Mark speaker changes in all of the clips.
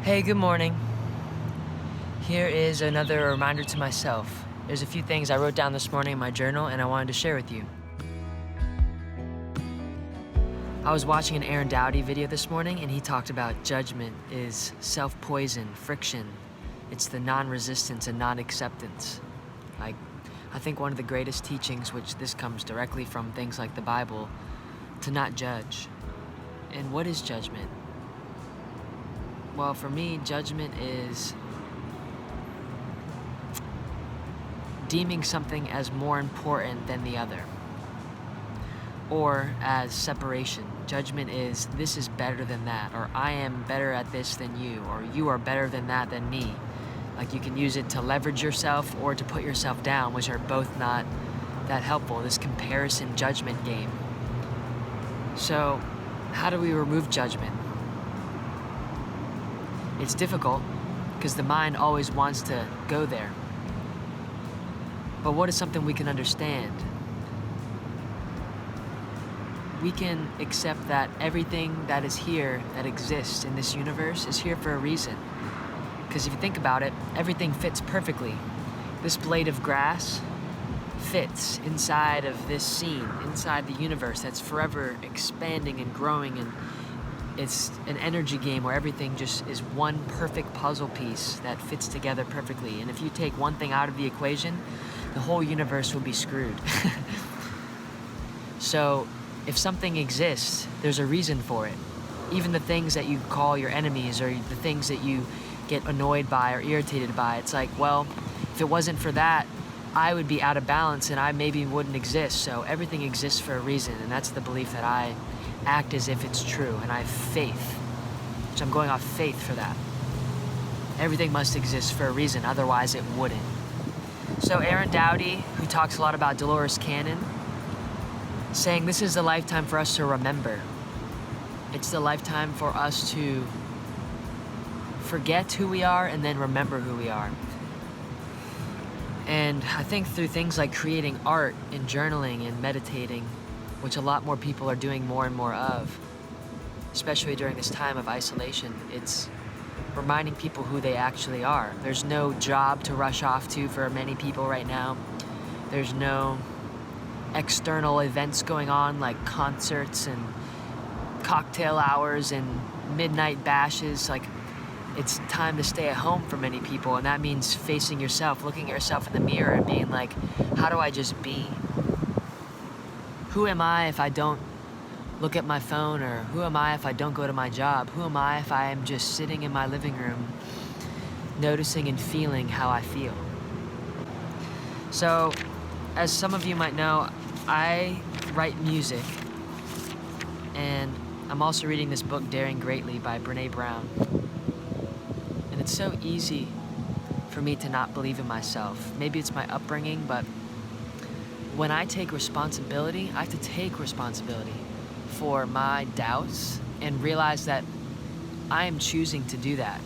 Speaker 1: Hey, good morning. Here is another reminder to myself. There's a few things I wrote down this morning in my journal and I wanted to share with you. I was watching an Aaron Doughty video this morning and he talked about judgment is self-poison, friction. It's the non-resistance and non-acceptance. I think one of the greatest teachings, which this comes directly from things like the Bible, to not judge. And what is judgment? Well, for me, judgment is deeming something as more important than the other, or as separation. Judgment is, this is better than that, or I am better at this than you, or you are better than that than me. Like, you can use it to leverage yourself or to put yourself down, which are both not that helpful, this comparison judgment game. So, how do we remove judgment? It's difficult because the mind always wants to go there. But what is something we can understand? We can accept that everything that is here, that exists in this universe, is here for a reason. Because if you think about it, everything fits perfectly. This blade of grass fits inside of this scene, inside the universe that's forever expanding and growing, and it's an energy game where everything just is one perfect puzzle piece that fits together perfectly. And if you take one thing out of the equation, the whole universe will be screwed. So if something exists, there's a reason for it. Even the things that you call your enemies or the things that you get annoyed by or irritated by, it's like, well, if it wasn't for that, I would be out of balance and I maybe wouldn't exist. So everything exists for a reason, and that's the belief that I act as if it's true, and I have faith, which I'm going off faith for that. Everything must exist for a reason, otherwise it wouldn't. So Aaron Doughty, who talks a lot about Dolores Cannon, saying this is the lifetime for us to remember. It's the lifetime for us to forget who we are and then remember who we are. And I think through things like creating art and journaling and meditating, which a lot more people are doing more and more of, especially during this time of isolation, it's reminding people who they actually are. There's no job to rush off to for many people right now. There's no external events going on like concerts and cocktail hours and midnight bashes. Like, it's time to stay at home for many people, and that means facing yourself, looking at yourself in the mirror and being like, how do I just be? Who am I if I don't look at my phone? Or who am I if I don't go to my job? Who am I if I am just sitting in my living room noticing and feeling how I feel? So, as some of you might know, I write music, and I'm also reading this book, Daring Greatly, by Brene Brown. And it's so easy for me to not believe in myself. Maybe it's my upbringing, but when I take responsibility, I have to take responsibility for my doubts and realize that I am choosing to do that.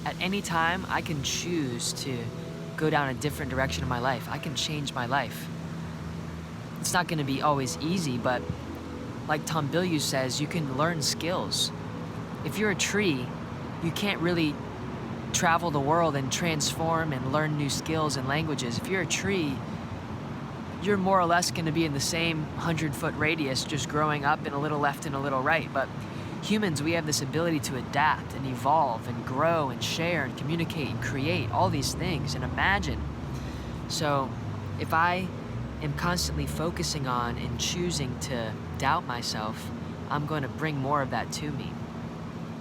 Speaker 1: At any time, I can choose to go down a different direction in my life. I can change my life. It's not going to be always easy, but like Tom Bilyeu says, you can learn skills. If you're a tree, you can't really travel the world and transform and learn new skills and languages. If you're a tree, you're more or less going to be in the same 100-foot radius, just growing up and a little left and a little right. But humans, we have this ability to adapt and evolve and grow and share and communicate and create all these things and imagine. So if I am constantly focusing on and choosing to doubt myself, I'm going to bring more of that to me.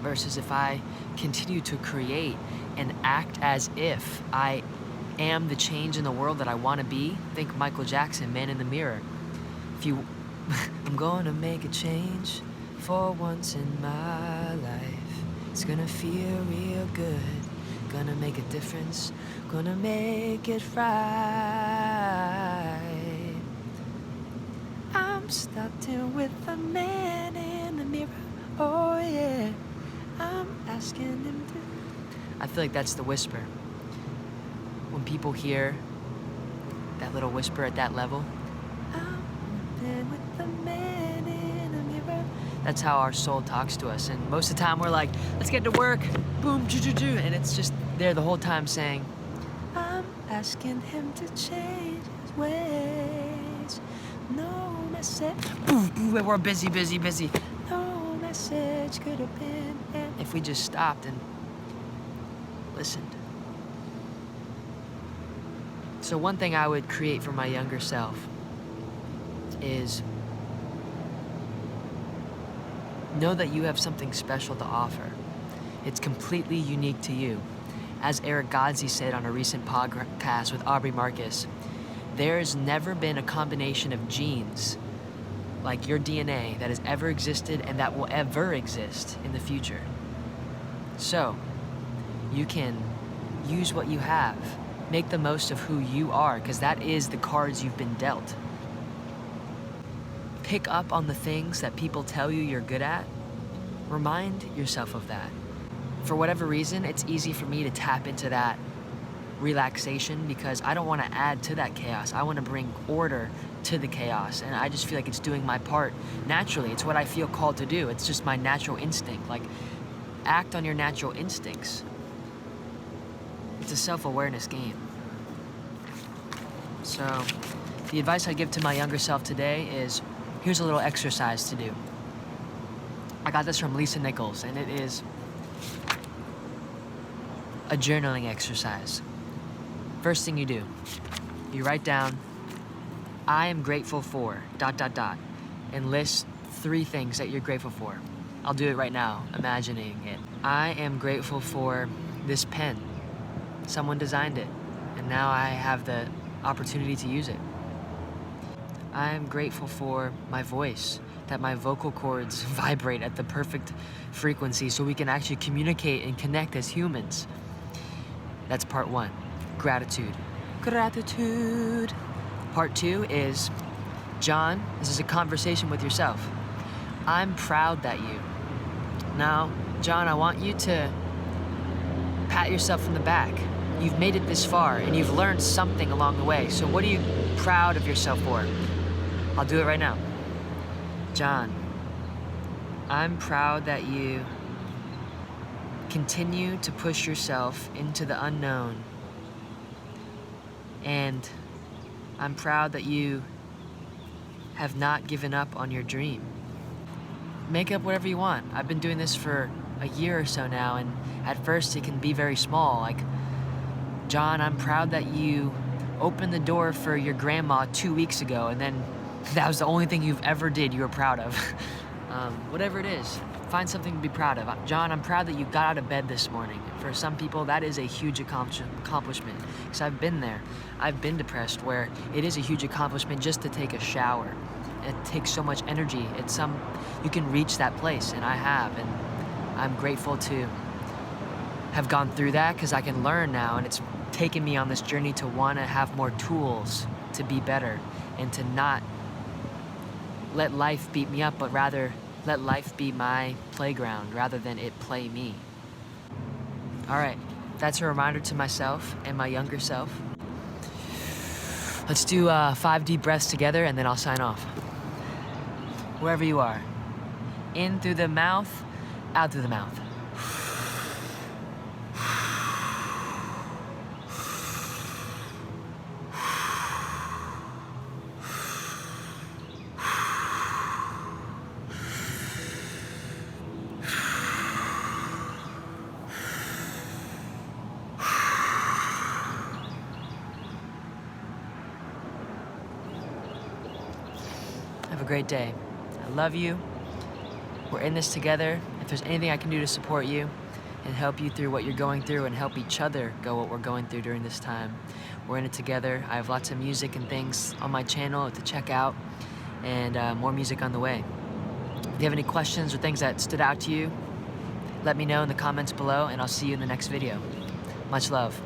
Speaker 1: Versus if I continue to create and act as if I am the change in the world that I want to be. Think Michael Jackson, Man in the Mirror. I'm gonna make a change for once in my life. It's gonna feel real good. Gonna make a difference. Gonna make it right. I'm starting with the man in the mirror. Oh yeah. I'm asking him to. I feel like that's the whisper. When people hear that little whisper at that level, I'm with the man in the mirror. That's how our soul talks to us. And most of the time we're like, let's get to work, boom, choo-choo-choo. And it's just there the whole time saying, I'm asking him to change his ways. No message, boom, boom, we're busy, busy, busy. No message could have been, if we just stopped and listened. So one thing I would create for my younger self is know that you have something special to offer. It's completely unique to you. As Eric Godsey said on a recent podcast with Aubrey Marcus, there's never been a combination of genes like your DNA that has ever existed and that will ever exist in the future. So, you can use what you have. Make the most of who you are, because that is the cards you've been dealt. Pick up on the things that people tell you you're good at. Remind yourself of that. For whatever reason, it's easy for me to tap into that relaxation because I don't want to add to that chaos. I want to bring order to the chaos, and I just feel like it's doing my part naturally. It's what I feel called to do. It's just my natural instinct. Like, act on your natural instincts. It's a self-awareness game. So, the advice I give to my younger self today is, here's a little exercise to do. I got this from Lisa Nichols, and it is a journaling exercise. First thing you do, you write down, I am grateful for, ... and list 3 things that you're grateful for. I'll do it right now, imagining it. I am grateful for this pen. Someone designed it, and now I have the opportunity to use it. I am grateful for my voice, that my vocal cords vibrate at the perfect frequency so we can actually communicate and connect as humans. That's part 1, gratitude. Gratitude. Part 2 is, John, this is a conversation with yourself. I'm proud that you. Now, John, I want you to pat yourself on the back. You've made it this far, and you've learned something along the way. So what are you proud of yourself for? I'll do it right now. John, I'm proud that you continue to push yourself into the unknown. And I'm proud that you have not given up on your dream. Make up whatever you want. I've been doing this for a year or so now, and at first it can be very small, like, John, I'm proud that you opened the door for your grandma 2 weeks ago, and then that was the only thing you've ever did you were proud of. Whatever it is, find something to be proud of. John, I'm proud that you got out of bed this morning. For some people, that is a huge accomplishment, because I've been there. I've been depressed, where it is a huge accomplishment just to take a shower. It takes so much energy. You can reach that place, and I have, and I'm grateful to have gone through that because I can learn now, and it's taken me on this journey to want to have more tools to be better and to not let life beat me up, but rather let life be my playground rather than it play me. All right, that's a reminder to myself and my younger self. Let's do 5 deep breaths together, and then I'll sign off. Wherever you are. In through the mouth, out through the mouth. Have a great day. I love you. We're in this together. If there's anything I can do to support you and help you through what you're going through and help each other go what we're going through during this time, we're in it together. I have lots of music and things on my channel to check out, and more music on the way. If you have any questions or things that stood out to you, let me know in the comments below, and I'll see you in the next video. Much love.